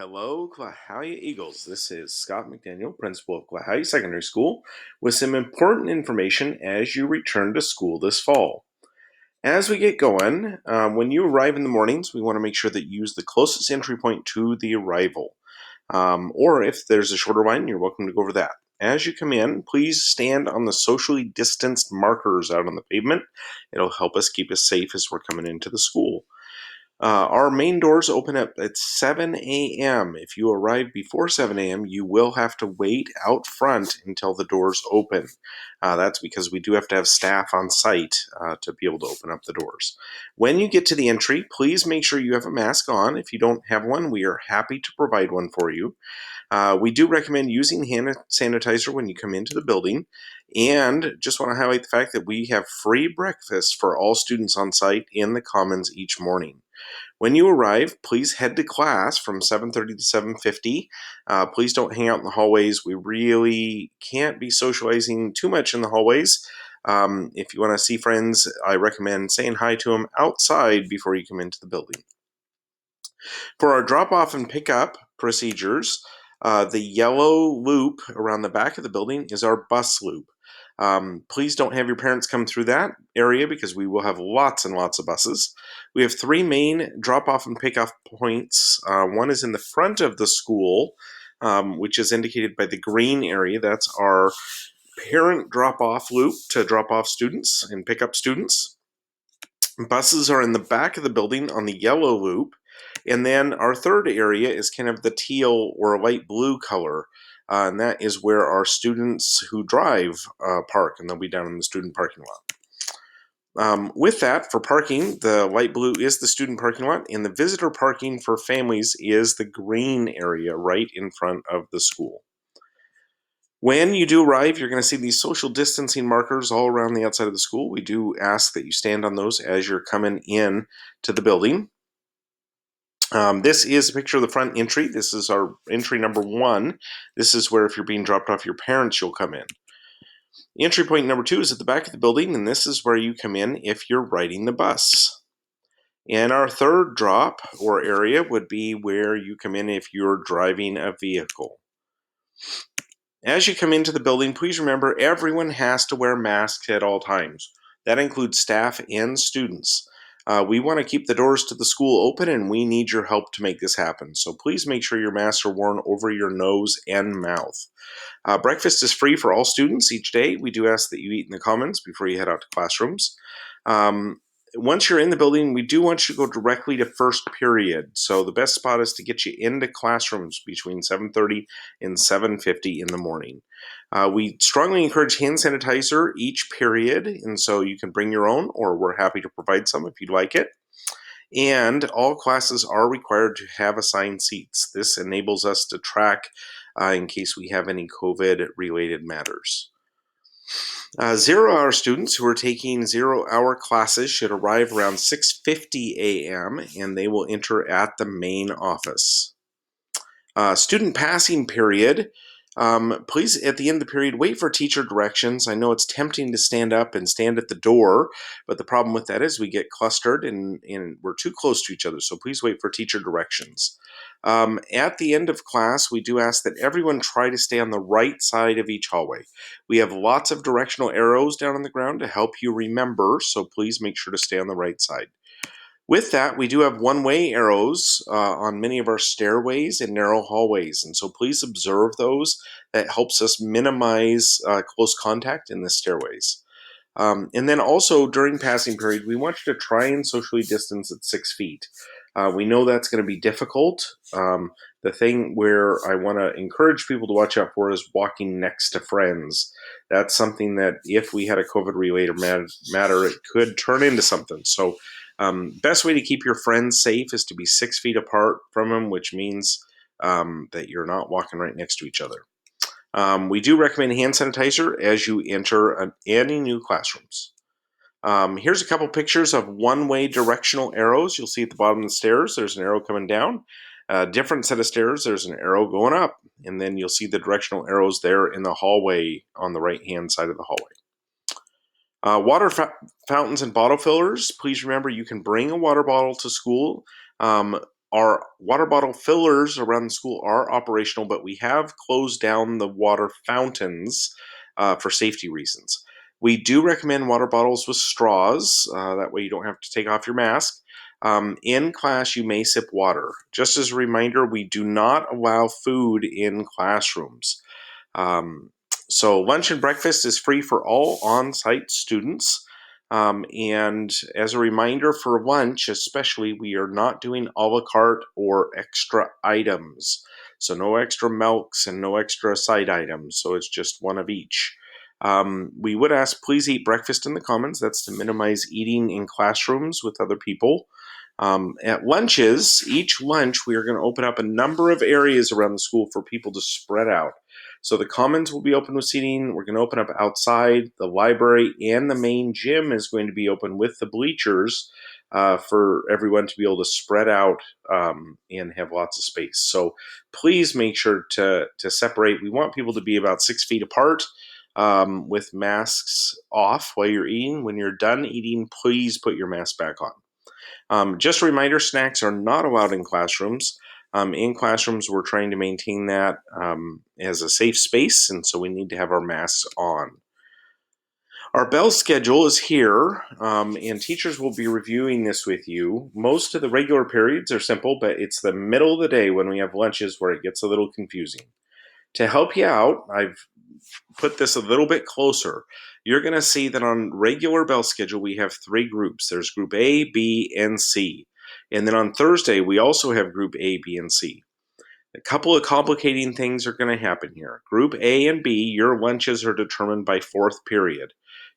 Hello, Klahowya Eagles. This is Scott McDaniel, principal of Klahowya Secondary School, with some important information as you return to school this fall. As we get going, when you arrive in the mornings, we want to make sure that you use the closest entry point to the arrival. Or if there's a shorter line, you're welcome to go over that. As you come in, please stand on the socially distanced markers out on the pavement. It'll help us keep us safe as we're coming into the school. Our main doors open up at 7 a.m. If you arrive before 7 a.m., you will have to wait out front until the doors open. That's because we do have to have staff on site to be able to open up the doors. When you get to the entry, please make sure you have a mask on. If you don't have one, we are happy to provide one for you. We do recommend using hand sanitizer when you come into the building. And just want to highlight the fact that we have free breakfast for all students on site in the Commons each morning. When you arrive, please head to class from 7:30 to 7:50. Please don't hang out in the hallways. We really can't be socializing too much in the hallways. If you want to see friends, I recommend saying hi to them outside before you come into the building. For our drop-off and pick-up procedures, the yellow loop around the back of the building is our bus loop. Please don't have your parents come through that area because we will have lots and lots of buses. We have three main drop-off and pick-off points. One is in the front of the school, which is indicated by the green area. That's our parent drop-off loop to drop off students and pick up students. Buses are in the back of the building on the yellow loop. And then our third area is kind of the teal or light blue color. And that is where our students who drive park, and they'll be down in the student parking lot. With that, for parking, the light blue is the student parking lot, and the visitor parking for families is the green area right in front of the school. When you do arrive, you're going to see these social distancing markers all around the outside of the school. We do ask that you stand on those as you're coming in to the building. This is a picture of the front entry. This is our entry number 1. This is where if you're being dropped off your parents, you'll come in. Entry point number 2 is at the back of the building, and this is where you come in if you're riding the bus. And our third drop or area would be where you come in if you're driving a vehicle. As you come into the building, please remember everyone has to wear masks at all times. That includes staff and students. We want to keep the doors to the school open, and we need your help to make this happen. So please make sure your masks are worn over your nose and mouth. Breakfast is free for all students each day. We do ask that you eat in the commons before you head out to classrooms. Once you're in the building, we do want you to go directly to first period. So the best spot is to get you into classrooms between 7:30 and 7:50 in the morning. We strongly encourage hand sanitizer each period, and so you can bring your own, or we're happy to provide some if you'd like it. And all classes are required to have assigned seats. This enables us to track in case we have any COVID-related matters. 0-hour students who are taking 0-hour classes should arrive around 6:50 a.m. and they will enter at the main office. Student passing period. Please, at the end of the period, wait for teacher directions. I know it's tempting to stand up and stand at the door, but the problem with that is we get clustered and we're too close to each other, so please wait for teacher directions. At the end of class, we do ask that everyone try to stay on the right side of each hallway. We have lots of directional arrows down on the ground to help you remember, so please make sure to stay on the right side. With that, we do have one-way arrows on many of our stairways and narrow hallways, and so please observe those. That helps us minimize close contact in the stairways. And then also during passing period, we want you to try and socially distance at 6 feet. We know that's going to be difficult. The thing where I want to encourage people to watch out for is walking next to friends. That's something that if we had a COVID-related matter, it could turn into something. So best way to keep your friends safe is to be 6 feet apart from them, which means that you're not walking right next to each other. We do recommend hand sanitizer as you enter any new classrooms. Here's a couple pictures of one-way directional arrows. You'll see at the bottom of the stairs, there's an arrow coming down. Different set of stairs, there's an arrow going up. And then you'll see the directional arrows there in the hallway on the right-hand side of the hallway. Water fountains and bottle fillers. Please remember you can bring a water bottle to school. Our water bottle fillers around the school are operational, but we have closed down the water fountains for safety reasons. We do recommend water bottles with straws. That way you don't have to take off your mask. In class, you may sip water. Just as a reminder, we do not allow food in classrooms. Um, so lunch and breakfast is free for all on-site students. And as a reminder for lunch, especially, we are not doing a la carte or extra items. So no extra milks and no extra side items. So it's just one of each. We would ask, please eat breakfast in the commons. That's to minimize eating in classrooms with other people. At lunches, each lunch, we are going to open up a number of areas around the school for people to spread out. So the commons will be open with seating. We're going to open up outside. The library and the main gym is going to be open with the bleachers for everyone to be able to spread out and have lots of space. So please make sure to separate. We want people to be about 6 feet apart with masks off while you're eating. When you're done eating, please put your mask back on. Just a reminder, snacks are not allowed in classrooms. In classrooms, we're trying to maintain that as a safe space, and so we need to have our masks on. Our bell schedule is here, and teachers will be reviewing this with you. Most of the regular periods are simple, but it's the middle of the day when we have lunches where it gets a little confusing. To help you out, I've put this a little bit closer. You're going to see that on regular bell schedule, we have 3 groups. There's group A, B, and C. And then on Thursday, we also have group A, B, and C. A couple of complicating things are going to happen here. Group A and B, your lunches are determined by 4th period.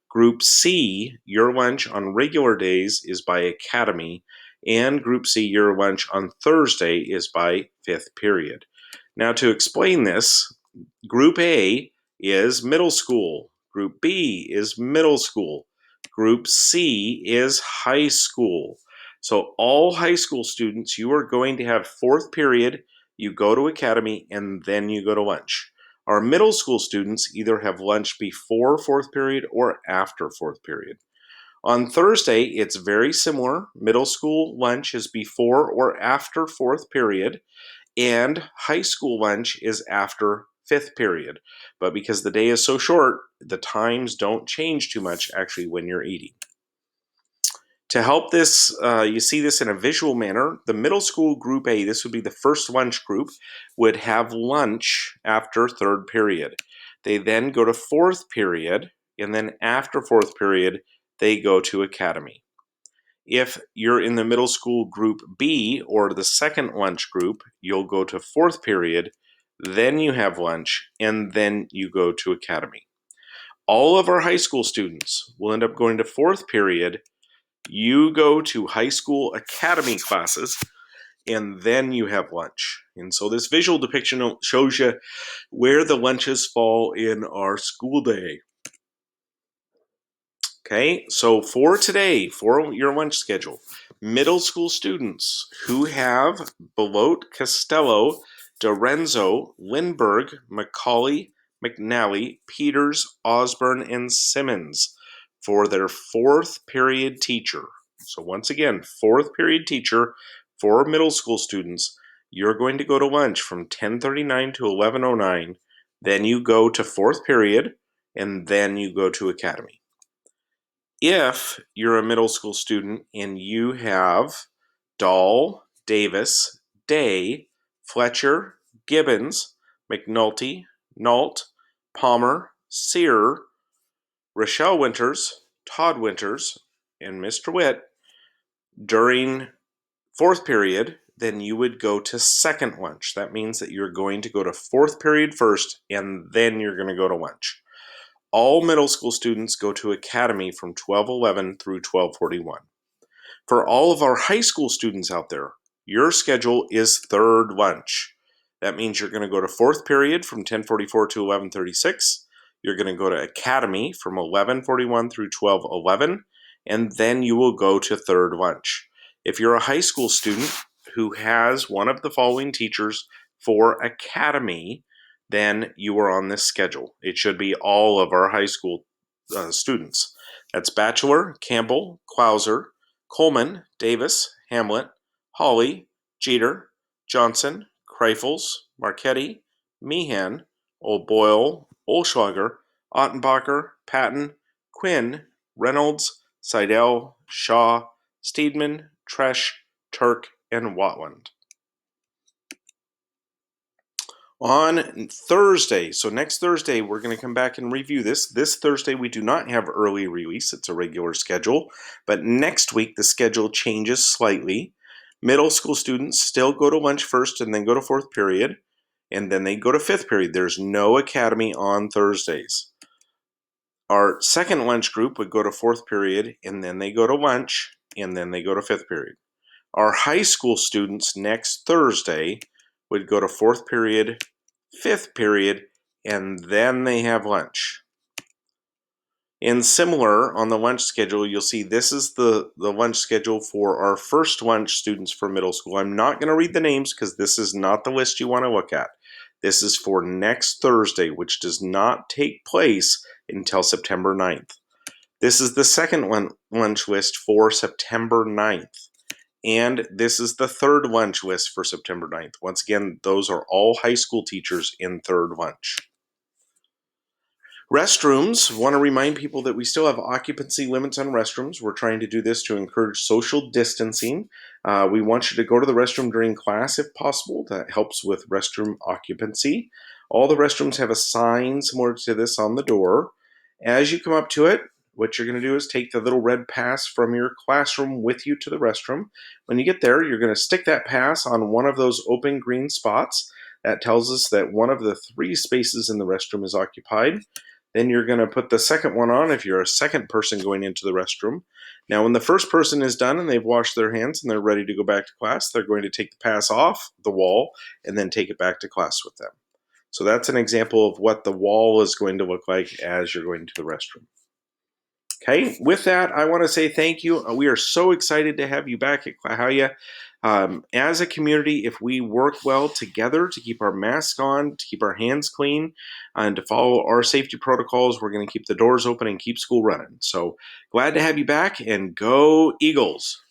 Group C, your lunch on regular days is by academy. And Group C, your lunch on Thursday is by 5th period. Now to explain this, Group A is middle school. Group B is middle school. Group C is high school. So all high school students, you are going to have 4th period, you go to academy, and then you go to lunch. Our middle school students either have lunch before 4th period or after 4th period. On Thursday, it's very similar. Middle school lunch is before or after 4th period, and high school lunch is after 5th period. But because the day is so short, the times don't change too much actually when you're eating. To help this, you see this in a visual manner. The middle school group A, this would be the first lunch group, would have lunch after 3rd period. They then go to 4th period, and then after 4th period, they go to academy. If you're in the middle school group B, or the second lunch group, you'll go to 4th period, then you have lunch, and then you go to academy. All of our high school students will end up going to 4th period. You go to high school academy classes, and then you have lunch. And so this visual depiction shows you where the lunches fall in our school day. Okay, so for today, for your lunch schedule, middle school students who have Belote, Costello, Dorenzo, Lindbergh, Macaulay, McNally, Peters, Osborne, and Simmons for their 4th period teacher. So once again, 4th period teacher for middle school students, you're going to go to lunch from 10:39 to 11:09, then you go to 4th period, and then you go to academy. If you're a middle school student and you have Dahl, Davis, Day, Fletcher, Gibbons, McNulty, Nault, Palmer, Sear, Rochelle Winters, Todd Winters, and Mr. Witt during 4th period, then you would go to second lunch. That means that you're going to go to 4th period first, and then you're going to go to lunch. All middle school students go to academy from 12:11 through 12:41. For all of our high school students out there, your schedule is 3rd lunch. That means you're going to go to 4th period from 10:44 to 11:36. You're going to go to academy from 11:41 through 12:11, and then you will go to 3rd lunch. If you're a high school student who has one of the following teachers for academy, then you are on this schedule. It should be all of our high school students. That's Bachelor, Campbell, Clauser, Coleman, Davis, Hamlet, Hawley, Jeter, Johnson, Kreifels, Marchetti, Meehan, Old Boyle, Olschlager, Ottenbacher, Patton, Quinn, Reynolds, Seidel, Shaw, Steedman, Tresh, Turk, and Watland. On Thursday, so next Thursday, we're going to come back and review this. This Thursday, we do not have early release. It's a regular schedule. But next week, the schedule changes slightly. Middle school students still go to lunch first and then go to fourth period. And then they go to fifth period. There's no academy on Thursdays. Our second lunch group would go to fourth period, and then they go to lunch, and then they go to fifth period. Our high school students next Thursday would go to fourth period, fifth period, and then they have lunch. And similar on the lunch schedule, you'll see this is the lunch schedule for our first lunch students for middle school. I'm not going to read the names because this is not the list you want to look at. This is for next Thursday, which does not take place until September 9th. This is the second lunch list for September 9th. And this is the third lunch list for September 9th. Once again, those are all high school teachers in third lunch. Restrooms, want to remind people that we still have occupancy limits on restrooms. We're trying to do this to encourage social distancing. We want you to go to the restroom during class if possible. That helps with restroom occupancy. All the restrooms have a sign similar to this on the door. As you come up to it, what you're going to do is take the little red pass from your classroom with you to the restroom. When you get there, you're going to stick that pass on one of those open green spots. That tells us that one of the 3 spaces in the restroom is occupied. Then you're going to put the second one on if you're a second person going into the restroom. Now, when the first person is done and they've washed their hands and they're ready to go back to class, they're going to take the pass off the wall and then take it back to class with them. So that's an example of what the wall is going to look like as you're going to the restroom. Okay, with that, I want to say thank you. We are so excited to have you back at Klahowya. As a community, if we work well together to keep our masks on, to keep our hands clean, and to follow our safety protocols, we're going to keep the doors open and keep school running. So glad to have you back, and go Eagles!